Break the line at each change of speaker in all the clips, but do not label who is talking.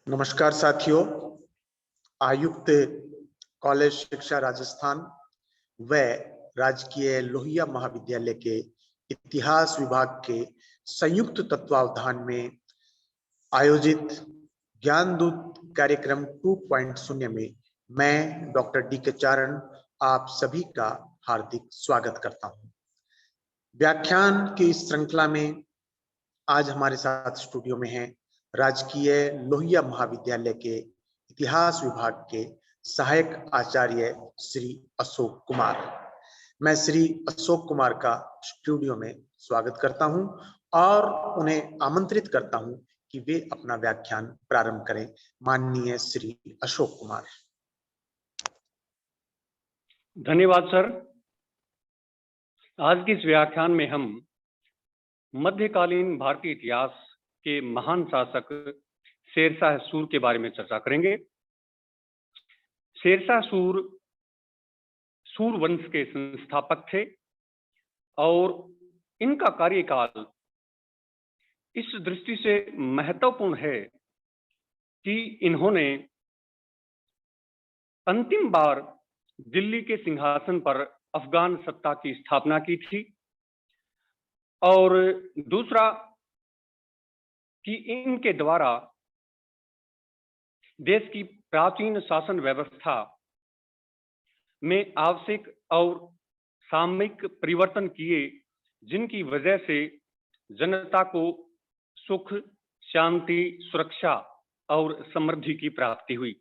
नमस्कार साथियों। आयुक्त कॉलेज शिक्षा राजस्थान व राजकीय लोहिया महाविद्यालय के इतिहास विभाग के संयुक्त तत्वावधान में आयोजित ज्ञानदूत कार्यक्रम 2.0 में मैं डॉक्टर डी के चारण आप सभी का हार्दिक स्वागत करता हूं। व्याख्यान की इस श्रृंखला में आज हमारे साथ स्टूडियो में हैं राजकीय लोहिया महाविद्यालय के इतिहास विभाग के सहायक आचार्य श्री अशोक कुमार। मैं श्री अशोक कुमार का स्टूडियो में स्वागत करता हूं और उन्हें आमंत्रित करता हूं कि वे अपना व्याख्यान प्रारंभ करें। माननीय श्री अशोक कुमार।
धन्यवाद सर। आज के इस व्याख्यान में हम मध्यकालीन भारतीय इतिहास के महान शासक शेरशाह सूर के बारे में चर्चा करेंगे। शेरशाह सूर सूर वंश के संस्थापक थे और इनका कार्यकाल इस दृष्टि से महत्वपूर्ण है कि इन्होंने अंतिम बार दिल्ली के सिंहासन पर अफगान सत्ता की स्थापना की थी और दूसरा कि इनके द्वारा देश की प्राचीन शासन व्यवस्था में आवश्यक और सामयिक परिवर्तन किए, जिनकी वजह से जनता को सुख, शांति, सुरक्षा और समृद्धि की प्राप्ति हुई।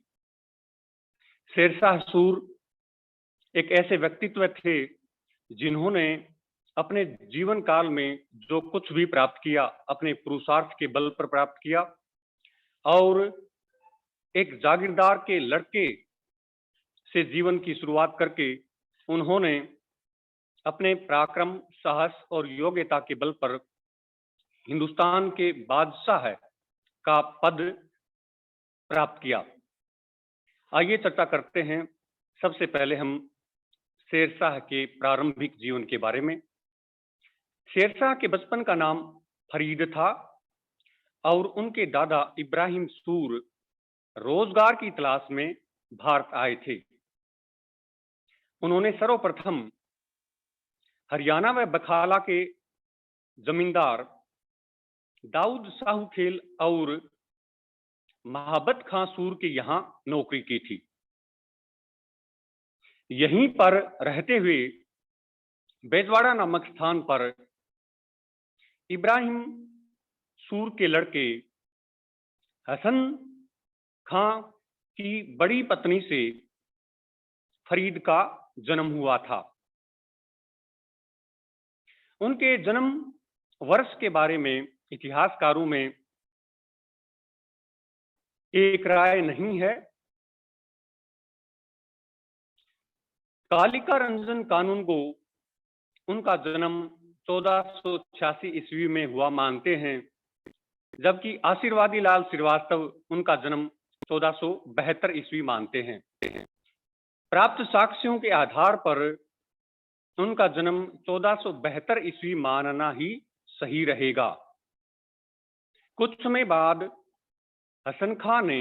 शेरशाह सूर एक ऐसे व्यक्तित्व थे जिन्होंने अपने जीवन काल में जो कुछ भी प्राप्त किया अपने पुरुषार्थ के बल पर प्राप्त किया और एक जागीरदार के लड़के से जीवन की शुरुआत करके उन्होंने अपने पराक्रम, साहस और योग्यता के बल पर हिंदुस्तान के बादशाह का पद प्राप्त किया। आइए चर्चा करते हैं। सबसे पहले हम शेरशाह के प्रारंभिक जीवन के बारे में। शेरशाह के बचपन का नाम फरीद था और उनके दादा इब्राहिम सूर रोजगार की तलाश में भारत आए थे। उन्होंने सर्वप्रथम हरियाणा व बखाला के जमींदार दाऊद साहू खेल और महाबत खां सूर के यहाँ नौकरी की थी। यहीं पर रहते हुए बेजवाड़ा नामक स्थान पर इब्राहिम सूर के लड़के हसन खां की बड़ी पत्नी से फरीद का जन्म हुआ था। उनके जन्म वर्ष के बारे में इतिहासकारों में एक राय नहीं है। कालिका रंजन कानून को उनका जन्म 1486 ईस्वी में हुआ मानते हैं, जबकि आशीर्वादी लाल श्रीवास्तव उनका जन्म 1472 ईस्वी मानते हैं। प्राप्त साक्ष्यों के आधार पर उनका जन्म 1472 ईस्वी मानना ही सही रहेगा। कुछ समय बाद हसन खां ने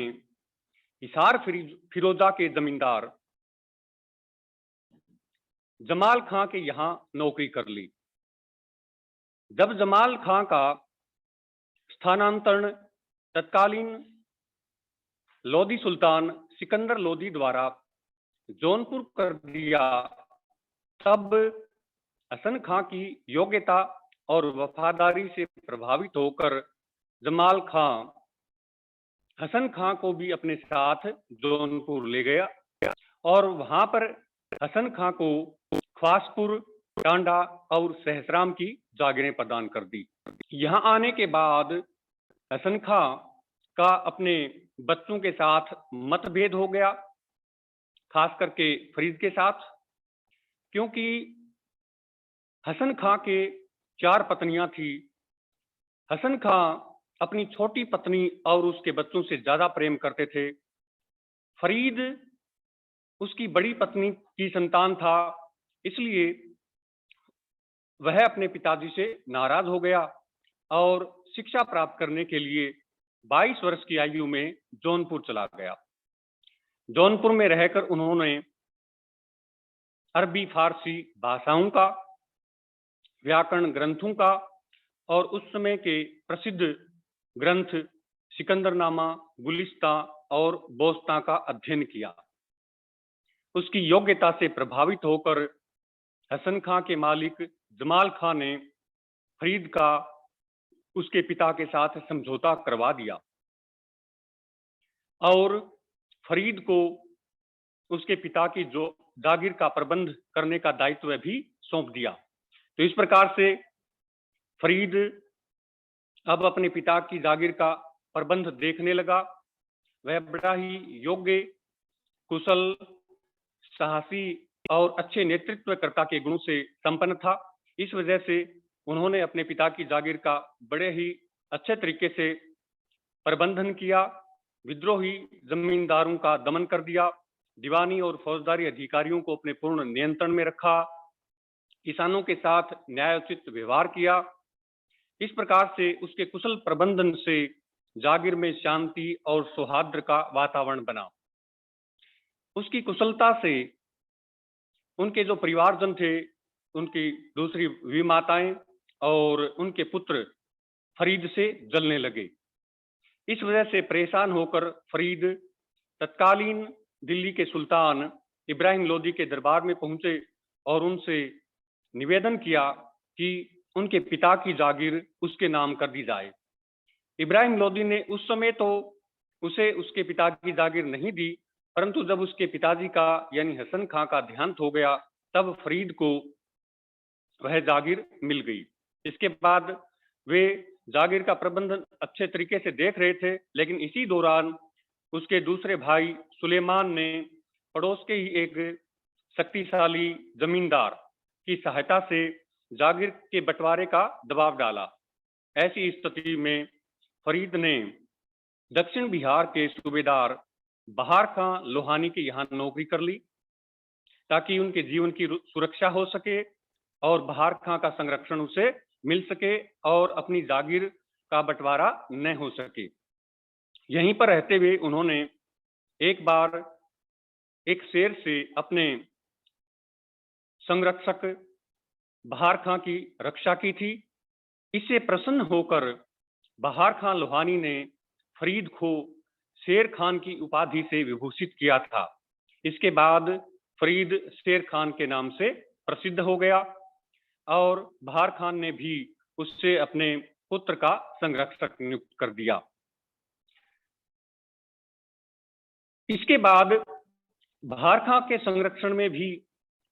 हिसार फिरोजा के जमींदार जमाल खां के यहाँ नौकरी कर ली। जब जमाल खां का स्थानांतरण तत्कालीन लोधी सुल्तान सिकंदर लोधी द्वारा जौनपुर कर दिया, तब हसन खां की योग्यता और वफादारी से प्रभावित होकर जमाल खां हसन खां को भी अपने साथ जौनपुर ले गया और वहां पर हसन खां को ख्वासपुर, टांडा और सहसराम की जागीरें प्रदान कर दी। यहाँ आने के बाद हसन खां का अपने बच्चों के साथ मतभेद हो गया, खास करके फरीद के साथ, क्योंकि हसन खां के 4 पत्नियां थी। हसन खां अपनी छोटी पत्नी और उसके बच्चों से ज्यादा प्रेम करते थे। फरीद उसकी बड़ी पत्नी की संतान था, इसलिए वह अपने पिताजी से नाराज हो गया और शिक्षा प्राप्त करने के लिए 22 वर्ष की आयु में जौनपुर चला गया। जौनपुर में रहकर उन्होंने अरबी फारसी भाषाओं का, व्याकरण ग्रंथों का और उस समय के प्रसिद्ध ग्रंथ सिकंदरनामा, गुलिस्ता और बोस्ता का अध्ययन किया। उसकी योग्यता से प्रभावित होकर हसन खां के मालिक जमाल खां ने फरीद का उसके पिता के साथ समझौता करवा दिया और फरीद को उसके पिता की जो जागीर का प्रबंध करने का दायित्व भी सौंप दिया। तो इस प्रकार से फरीद अब अपने पिता की जागीर का प्रबंध देखने लगा। वह बड़ा ही योग्य, कुशल, साहसी और अच्छे नेतृत्वकर्ता के गुणों से संपन्न था। इस वजह से उन्होंने अपने पिता की जागीर का बड़े ही अच्छे तरीके से प्रबंधन किया। विद्रोही जमींदारों का दमन कर दिया, दीवानी और फौजदारी अधिकारियों को अपने पूर्ण नियंत्रण में रखा, किसानों के साथ न्यायोचित व्यवहार किया। इस प्रकार से उसके कुशल प्रबंधन से जागीर में शांति और सौहार्द का वातावरण बना। उसकी कुशलता से उनके जो परिवारजन थे, उनकी दूसरी विमाताएं और उनके पुत्र फरीद से जलने लगे। इस वजह से परेशान होकर फरीद तत्कालीन दिल्ली के सुल्तान इब्राहिम लोदी के दरबार में पहुंचे और उनसे निवेदन किया कि उनके पिता की जागीर उसके नाम कर दी जाए। इब्राहिम लोदी ने उस समय तो उसे उसके पिता की जागीर नहीं दी, परंतु जब उसके पिताजी का यानी हसन खां का देहांत हो गया तब फरीद को वह जागीर मिल गई। इसके बाद वे जागीर का प्रबंधन अच्छे तरीके से देख रहे थे, लेकिन इसी दौरान उसके दूसरे भाई सुलेमान ने पड़ोस के ही एक शक्तिशाली जमींदार की सहायता से जागीर के बंटवारे का दबाव डाला। ऐसी स्थिति में फरीद ने दक्षिण बिहार के सूबेदार बहार खां लोहानी के यहाँ नौकरी कर ली ताकि उनके जीवन की सुरक्षा हो सके और बहार खां का संरक्षण उसे मिल सके और अपनी जागीर का बंटवारा न हो सके। यहीं पर रहते हुए उन्होंने एक बार एक शेर से अपने संरक्षक बहार खां की रक्षा की थी। इससे प्रसन्न होकर बहार खां लोहानी ने फरीद को शेर खान की उपाधि से विभूषित किया था। इसके बाद फरीद शेर खान के नाम से प्रसिद्ध हो गया और बहार खान ने भी उससे अपने पुत्र का संरक्षक नियुक्त कर दिया। इसके बाद बहार खां के संरक्षण में भी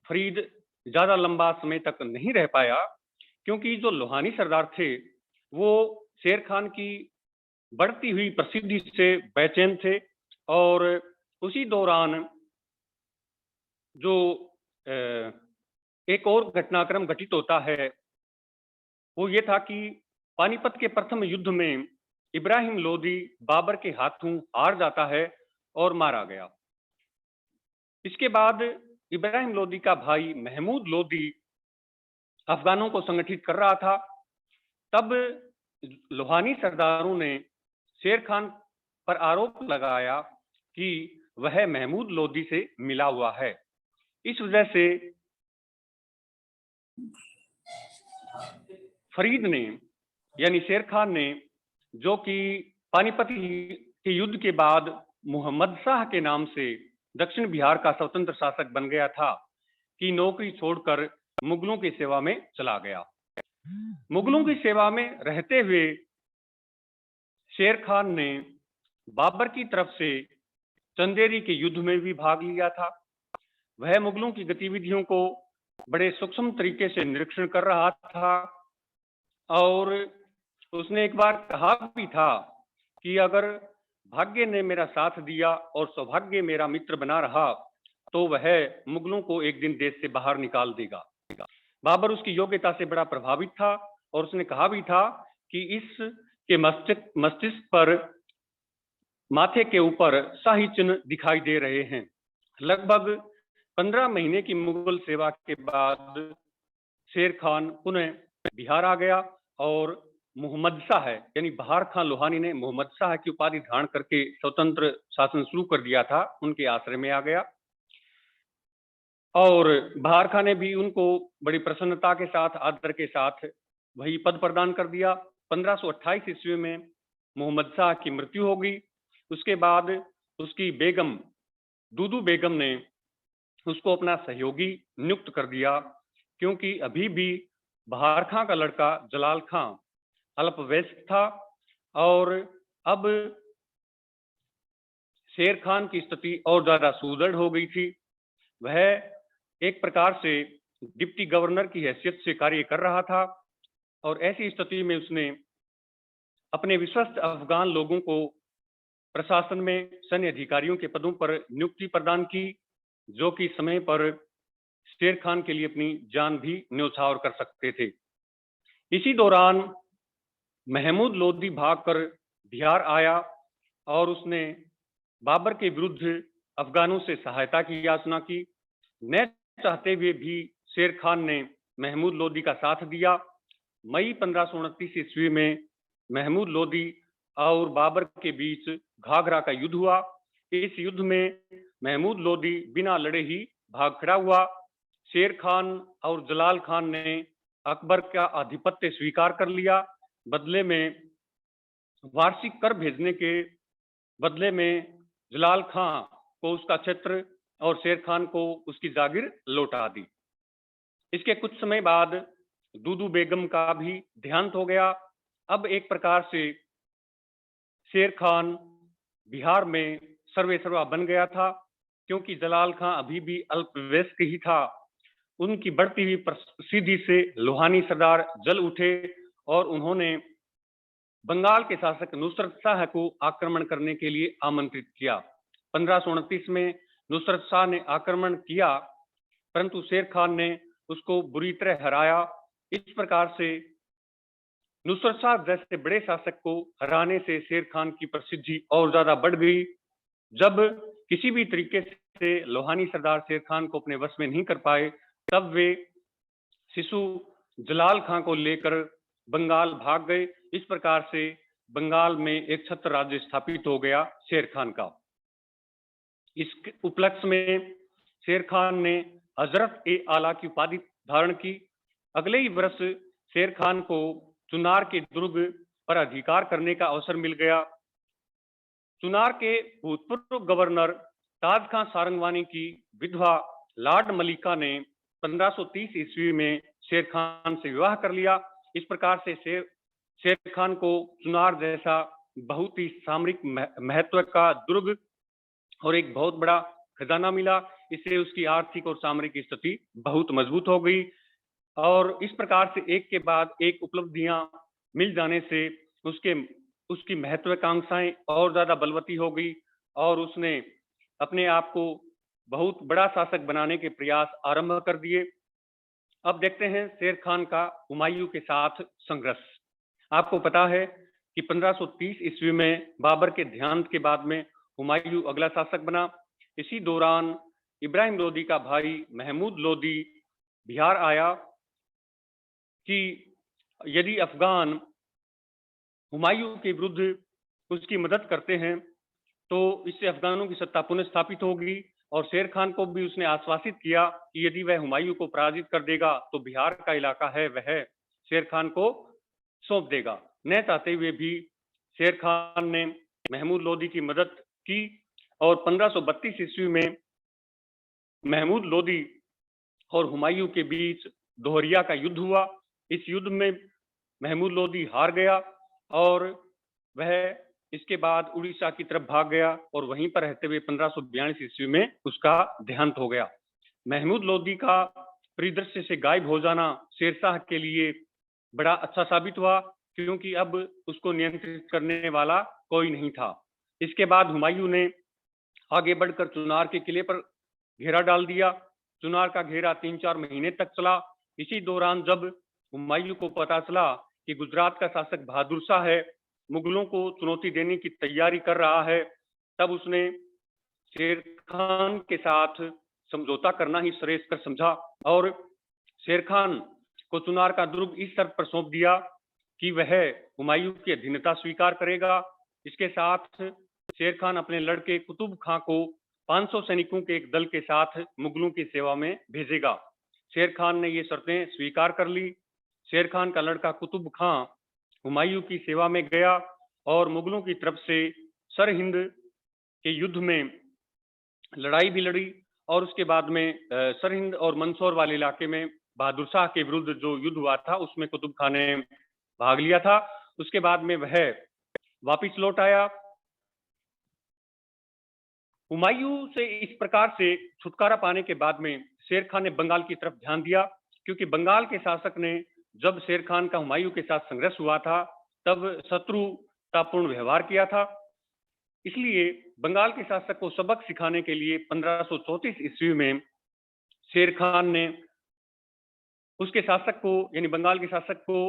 फरीद ज्यादा लंबा समय तक नहीं रह पाया, क्योंकि जो लोहानी सरदार थे वो शेर खान की बढ़ती हुई प्रसिद्धि से बेचैन थे और उसी दौरान जो एक और घटनाक्रम घटित होता है वो ये था कि पानीपत के प्रथम युद्ध में इब्राहिम लोदी बाबर के हाथों हार जाता है और मारा गया। इसके बाद इब्राहिम लोदी का भाई महमूद लोदी अफगानों को संगठित कर रहा था। तब लोहानी सरदारों ने शेर खान पर आरोप लगाया कि वह महमूद लोदी से मिला हुआ है। इस वजह से फरीद ने यानी शेर खान ने, जो कि पानीपत के युद्ध के बाद मोहम्मद शाह के नाम से दक्षिण बिहार का स्वतंत्र शासक बन गया था, की नौकरी छोड़कर मुगलों की सेवा में चला गया। मुगलों की सेवा में रहते हुए शेर खान ने बाबर की तरफ से चंदेरी के युद्ध में भी भाग लिया था। वह मुगलों की गतिविधियों को बड़े सूक्ष्म तरीके से निरीक्षण कर रहा था और उसने एक बार कहा भी था कि अगर भाग्य ने मेरा साथ दिया और सौभाग्य मेरा मित्र बना रहा तो वह मुगलों को एक दिन देश से बाहर निकाल देगा। बाबर उसकी योग्यता से बड़ा प्रभावित था और उसने कहा भी था कि इसके मस्तिष्क पर माथे के ऊपर शाही चिन्ह दिखाई दे रहे हैं। लगभग 15 महीने की मुगल सेवा के बाद शेर खान पुनः बिहार आ गया और मोहम्मद शाह है, यानी बहार खान लोहानी ने मोहम्मद शाह की उपाधि धारण करके स्वतंत्र शासन शुरू कर दिया था, उनके आश्रय में आ गया। और बहार खान ने भी उनको बड़ी प्रसन्नता के साथ, आदर के साथ वही पद प्रदान कर दिया। 1528 ईस्वी में मोहम्मद शाह की मृत्यु हो गई। उसके बाद उसकी बेगम दूदू बेगम ने उसको अपना सहयोगी नियुक्त कर दिया, क्योंकि अभी भी बहार खां का लड़का जलाल खां अल्पवयस्क था और अब शेर खान की स्थिति और ज्यादा सुदृढ़ हो गई थी। वह एक प्रकार से डिप्टी गवर्नर की हैसियत से कार्य कर रहा था और ऐसी स्थिति में उसने अपने विश्वस्त अफगान लोगों को प्रशासन में सैन्य अधिकारियों के पदों पर नियुक्ति प्रदान की, जो कि समय पर शेर खान के लिए अपनी जान भी न्यौछावर कर सकते थे। इसी दौरान महमूद लोदी भागकर बिहार आया और उसने बाबर के विरुद्ध अफगानों से सहायता की याचना की। न चाहते हुए भी शेर खान ने महमूद लोदी का साथ दिया। मई 1529 ईस्वी में महमूद लोदी और बाबर के बीच घाघरा का युद्ध हुआ। इस युद्ध में महमूद लोदी बिना लड़े ही भाग खड़ा हुआ। शेर खान और जलाल खान ने अकबर का आधिपत्य स्वीकार कर लिया। बदले में वार्षिक कर भेजने के बदले में जलाल खां को उसका क्षेत्र और शेर खान को उसकी जागीर लौटा दी। इसके कुछ समय बाद दूदू बेगम का भी देहांत हो गया। अब एक प्रकार से शेर खान बिहार में सर्वेसर्वा बन गया था, क्योंकि जलाल खां अभी भी अल्पवयस्क ही था। उनकी बढ़ती हुई प्रसिद्धि से लोहानी सरदार जल उठे और उन्होंने बंगाल के शासक नुसरत शाह को आक्रमण करने के लिए आमंत्रित किया। 1529 में नुसरत शाह ने आक्रमण किया, परंतु शेर खान ने उसको बुरी तरह हराया। इस प्रकार से नुसरत शाह जैसे बड़े शासक को हराने से शेर खान की प्रसिद्धि और ज्यादा बढ़ गई। जब किसी भी तरीके से लोहानी सरदार शेर खान को अपने वश में नहीं कर पाए, तब वे शिशु जलाल खां को लेकर बंगाल भाग गए। इस प्रकार से बंगाल में एक छत्र राज्य स्थापित हो गया शेर खान का। इस उपलक्ष्य में शेर खान ने हजरत ए आला की उपाधि धारण की। अगले ही वर्ष शेर खान को चुनार के दुर्ग पर अधिकार करने का अवसर मिल गया। चुनार के भूतपूर्व गवर्नर ताज खां सारंगवानी की विधवा लाड मलिका ने 1530 ईस्वी में शेर खान से विवाह कर लिया। इस प्रकार से शेर खान को चुनार जैसा बहुत ही सामरिक महत्व का दुर्ग और एक बहुत बड़ा खजाना मिला। इससे उसकी आर्थिक और सामरिक स्थिति बहुत मजबूत हो गई और इस प्रकार से एक के बाद एक उपलब्धियां मिल जाने से उसकी महत्वाकांक्षाएं और ज्यादा बलवती हो गई और उसने अपने आप को बहुत बड़ा शासक बनाने के प्रयास आरंभ कर दिए। अब देखते हैं शेर खान का हुमायूं के साथ संघर्ष। आपको पता है कि 1530 ईस्वी में बाबर के देहांत के बाद में हुमायूं अगला शासक बना। इसी दौरान इब्राहिम लोदी का भाई महमूद लोदी बिहार आया कि यदि अफगान हुमायूं के विरुद्ध उसकी मदद करते हैं तो इससे अफगानों की सत्ता पुनः स्थापित होगी। और शेर खान को भी उसने आश्वासित किया कि यदि वह हुमायूं को पराजित कर देगा तो बिहार का इलाका है वह शेर खान को सौंप देगा। न चाहते हुए भी शेर खान ने महमूद लोदी की मदद की और 1532 ईस्वी में महमूद लोदी और हुमायूं के बीच दोहरिया का युद्ध हुआ। इस युद्ध में महमूद लोदी हार गया और वह इसके बाद उड़ीसा की तरफ भाग गया और वहीं पर रहते हुए 1542 ईस्वी में उसका देहांत हो गया। महमूद लोदी का परिदृश्य से गायब हो जाना शेरशाह के लिए बड़ा अच्छा साबित हुआ, क्योंकि अब उसको नियंत्रित करने वाला कोई नहीं था। इसके बाद हुमायूं ने आगे बढ़कर चुनार के किले पर घेरा डाल दिया। चुनार का घेरा 3-4 महीने तक चला। इसी दौरान जब हुमायूं को पता चला कि गुजरात का शासक बहादुर शाह है, मुगलों को चुनौती देने की तैयारी कर रहा है, तब उसने शेर खान के साथ समझौता करना ही श्रेष्ठ कर समझा और शेर खान को चुनार का दुर्ग इस शर्त पर सौंप दिया कि वह हुमायूं की अधीनता स्वीकार करेगा। इसके साथ शेर खान अपने लड़के कुतुब खां को 500 सैनिकों के एक दल के साथ मुगलों की सेवा में भेजेगा। शेर खान ने ये शर्तें स्वीकार कर ली। शेर खान का लड़का कुतुब खां हुमायूं की सेवा में गया और मुगलों की तरफ से सरहिंद के युद्ध में लड़ाई भी लड़ी और उसके बाद में सरहिंद और मंदसौर वाले इलाके में बहादुर शाह के विरुद्ध जो युद्ध हुआ था उसमें कुतुब खान ने भाग लिया था। उसके बाद में वह वापिस लौट आया। हुमायूं से इस प्रकार से छुटकारा पाने के बाद में शेर खान ने बंगाल की तरफ ध्यान दिया, क्योंकि बंगाल के शासक ने जब शेर खान का हुमायूं के साथ संघर्ष हुआ था तब शत्रुतापूर्ण व्यवहार किया था। इसलिए बंगाल के शासक को सबक सिखाने के लिए 1534 ईस्वी में शेर खान ने उसके शासक को यानी बंगाल के शासक को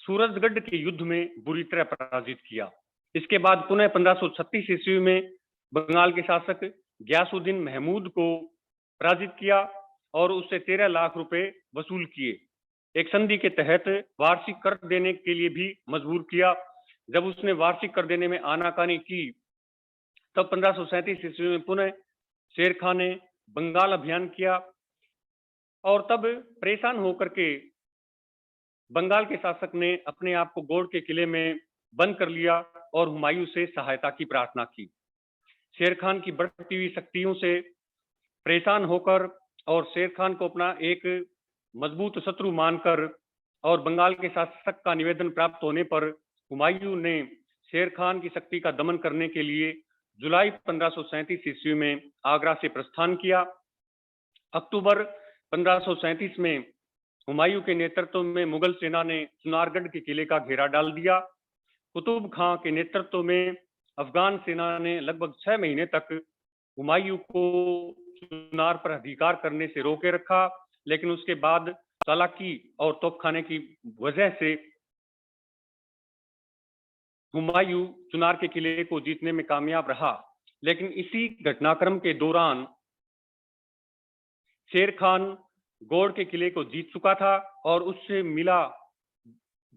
सूरजगढ़ के युद्ध में बुरी तरह पराजित किया। इसके बाद पुनः 1536 ईस्वी में बंगाल के शासक गयासुद्दीन महमूद को पराजित किया और उससे 13 लाख रुपए वसूल किए। एक संधि के तहत वार्षिक कर देने के लिए भी मजबूर किया। जब उसने वार्षिक कर देने में आनाकानी की तब 1537 ईस्वी में पुनः शेर खान ने बंगाल अभियान किया और तब परेशान होकर के बंगाल के शासक ने अपने आप को गौड़ के किले में बंद कर लिया और हुमायूं से सहायता की प्रार्थना की। शेर खान की बढ़ती हुई शक्तियों से परेशान होकर और शेर खान को अपना एक मजबूत शत्रु मानकर और बंगाल के शासक का निवेदन प्राप्त होने पर हुमायूं ने शेर खान की शक्ति का दमन करने के लिए जुलाई 1537 ईस्वी में आगरा से प्रस्थान किया। अक्टूबर 1537 में हुमायूं के नेतृत्व में मुगल सेना ने चुनारगढ़ के किले का घेरा डाल दिया। कुतुब खां के नेतृत्व में अफगान सेना ने लगभग 6 महीने तक हुमायूं को चुनार पर अधिकार करने से रोके रखा, लेकिन उसके बाद चालाकी और तोपखाने की वजह से हुमायूं चुनार के किले को जीतने में कामयाब रहा। लेकिन इसी घटनाक्रम के दौरान शेर खान गौड़ के किले को जीत चुका था और उससे मिला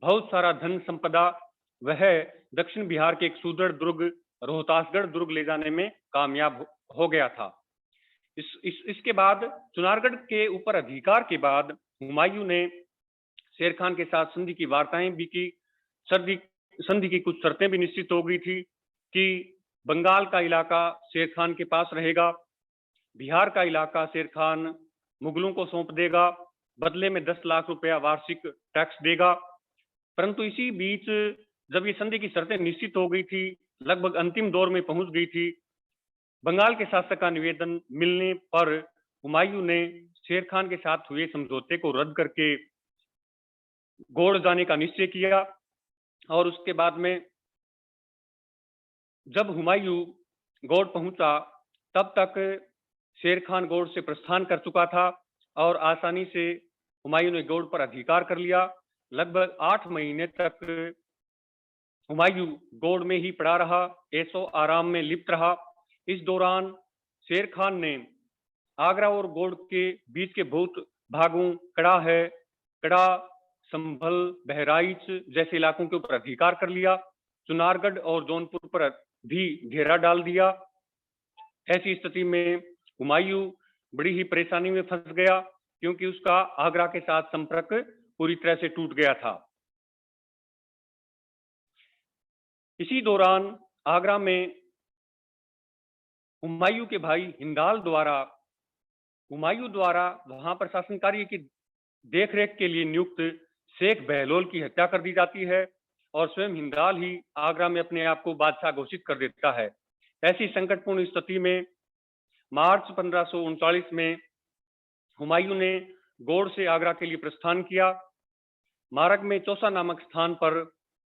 बहुत सारा धन संपदा वह दक्षिण बिहार के एक सुदृढ़ दुर्ग रोहतासगढ़ दुर्ग ले जाने में कामयाब हो गया था। इसके बाद चुनारगढ़ के ऊपर अधिकार के बाद हुमायूं ने शेर खान के साथ संधि की वार्ताएं भी की। संधि की कुछ शर्तें भी निश्चित हो गई थी कि बंगाल का इलाका शेर खान के पास रहेगा, बिहार का इलाका शेर खान मुगलों को सौंप देगा, बदले में 10 लाख रुपया वार्षिक टैक्स देगा। परंतु इसी बीच जब ये संधि की शर्तें निश्चित हो गई थी, लगभग अंतिम दौर में पहुंच गई थी, बंगाल के शासक का निवेदन मिलने पर हुमायूं ने शेर खान के साथ हुए समझौते को रद्द करके गौड़ जाने का निश्चय किया। और उसके बाद में जब हुमायूं गौड़ पहुंचा तब तक शेर खान गौड़ से प्रस्थान कर चुका था और आसानी से हुमायूं ने गौड़ पर अधिकार कर लिया। लगभग 8 महीने तक हुमायूं गौड़ में ही पड़ा रहा, ऐशो आराम में लिप्त रहा। इस दौरान शेर खान ने आगरा और गौड़ के बीच के बहुत भागों कड़ा, संभल, बहराइच जैसे इलाकों के ऊपर अधिकार कर लिया। चुनारगढ़ और जौनपुर पर भी घेरा डाल दिया। ऐसी स्थिति में हुमायूं बड़ी ही परेशानी में फंस गया, क्योंकि उसका आगरा के साथ संपर्क पूरी तरह से टूट गया था। इसी दौरान आगरा में हुमायूं के भाई हिंदाल द्वारा हुमायूं द्वारा वहां पर शासन कार्य की देखरेख के लिए नियुक्त शेख बहलोल की हत्या कर दी जाती है और स्वयं हिंदाल ही आगरा में अपने आप को बादशाह घोषित कर देता है। ऐसी संकटपूर्ण स्थिति में मार्च 1539 में हुमायूं ने गौड़ से आगरा के लिए प्रस्थान किया। मार्ग में चौसा नामक स्थान पर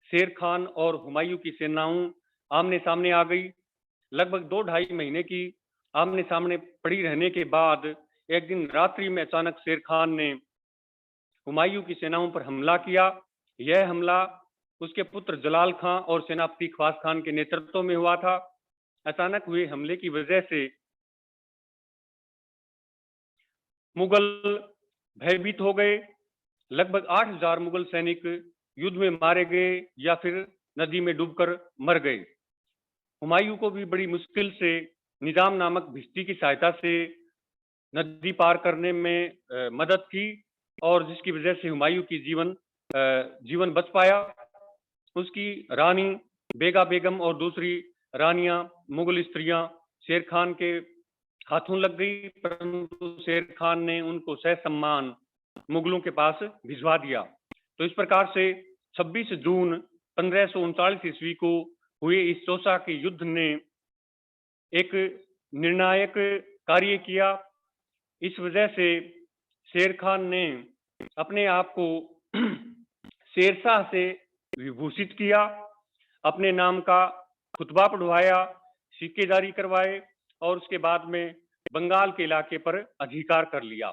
शेर खान और हुमायूं की सेनाओं आमने सामने आ गई। लगभग 2-2.5 महीने की आमने सामने पड़ी रहने के बाद एक दिन रात्रि में अचानक शेर खान ने हुमायूं की सेनाओं पर हमला किया। यह हमला उसके पुत्र जलाल खां और सेनापति ख्वास खान के नेतृत्व में हुआ था। अचानक हुए हमले की वजह से मुगल भयभीत हो गए। लगभग 8,000 मुगल सैनिक युद्ध में मारे गए या फिर नदी में डूबकर मर गए। हुमायूं को भी बड़ी मुश्किल से निजाम नामक भिश्ती की सहायता से नदी पार करने में मदद की और जिसकी वजह से हुमायूं की जीवन बच पाया। उसकी रानी बेगा बेगम और दूसरी रानियां मुगल स्त्रियां शेर खान के हाथों लग गई, परंतु शेर खान ने उनको ससम्मान मुगलों के पास भिजवा दिया। तो इस प्रकार से 26 जून 1539 ईस्वी को हुए इस चौसा के युद्ध ने एक निर्णायक कार्य किया। इस वजह से शेर खान ने अपने आप को शेरशाह से विभूषित किया, अपने नाम का खुतबा पढ़वाया, सिक्के जारी करवाए और उसके बाद में बंगाल के इलाके पर अधिकार कर लिया।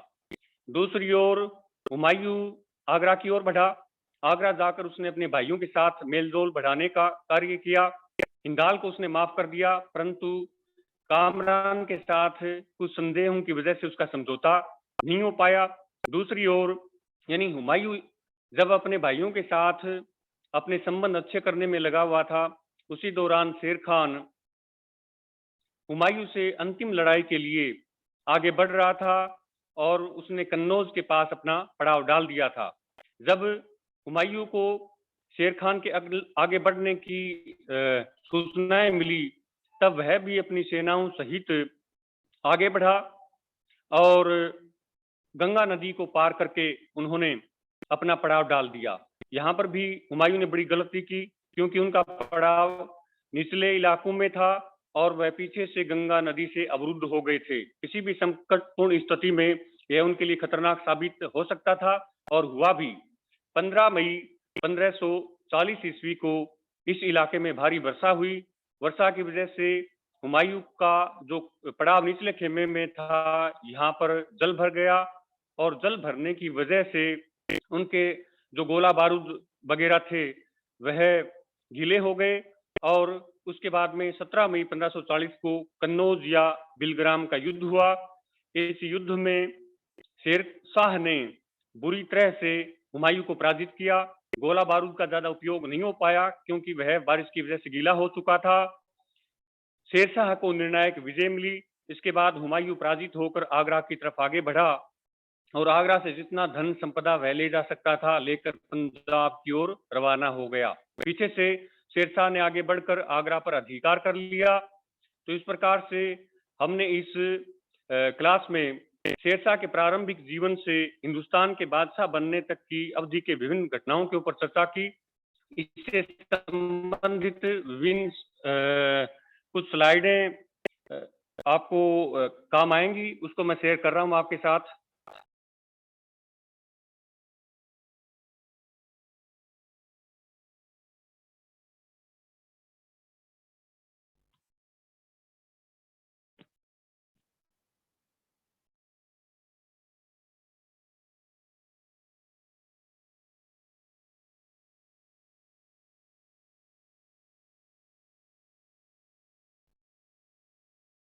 दूसरी ओर हुमायूं आगरा की ओर बढ़ा। आगरा जाकर उसने अपने भाइयों के साथ मेलजोल बढ़ाने का कार्य किया। हिंदाल को उसने माफ कर दिया, परंतु कामरान के साथ कुछ संदेहों की वजह से उसका समझौता नहीं हो पाया। दूसरी ओर यानी हुमायूं जब अपने भाइयों के साथ अपने संबंध अच्छे करने में लगा हुआ था, उसी दौरान शेर खान हुमायूं से अंतिम लड़ाई के लिए आगे बढ़ रहा था और उसने कन्नौज के पास अपना पड़ाव डाल दिया था। जब हुमायूं को शेर खान के आगे बढ़ने की सूचनाएं मिली, तब वह भी अपनी सेनाओं सहित आगे बढ़ा और गंगा नदी को पार करके उन्होंने अपना पड़ाव डाल दिया। यहाँ पर भी हुमायूं ने बड़ी गलती की, क्योंकि उनका पड़ाव निचले इलाकों में था और वह पीछे से गंगा नदी से अवरुद्ध हो गए थे। किसी भी संकटपूर्ण स्थिति में यह उनके लिए खतरनाक साबित हो सकता था और हुआ भी। 15 मई 1540 ईस्वी को इस इलाके में भारी वर्षा हुई। वर्षा की वजह से हुमायूं का जो पड़ाव निचले खेमे में था, यहाँ पर जल भर गया और जल भरने की वजह से उनके जो गोला बारूद वगैरह थे वह गीले हो गए और उसके बाद में 17 मई 1540 को कन्नौज या बिलग्राम का युद्ध हुआ। इस युद्ध में शेर शाह ने बुरी तरह से हुमायूं को पराजित किया। गोला बारूद का ज्यादा उपयोग नहीं हो पाया क्योंकि वह बारिश की वजह से गीला हो चुका था। शेरशाह को निर्णायक विजय मिली। इसके बाद हुमायूं पराजित होकर आगरा की तरफ आगे बढ़ा और आगरा से जितना धन संपदा वह ले जा सकता था लेकर पंजाब की ओर रवाना हो गया। पीछे से शेरशाह ने आगे बढ़कर आगरा पर अधिकार कर लिया। तो इस प्रकार से हमने इस क्लास में शेरशाह के प्रारंभिक जीवन से हिंदुस्तान के बादशाह बनने तक की अवधि के विभिन्न घटनाओं के ऊपर चर्चा की। इससे संबंधित विभिन्न कुछ स्लाइडें आपको काम आएंगी, उसको मैं शेयर कर रहा हूं आपके साथ।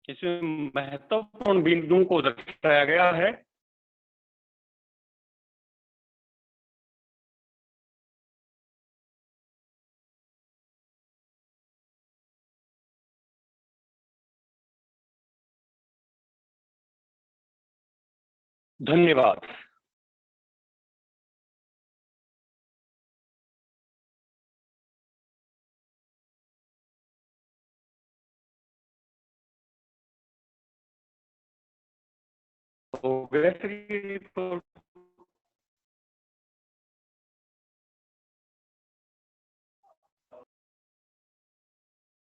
इसमें महत्वपूर्ण बिंदुओं को दर्शाया गया है। धन्यवाद। हो गया श्री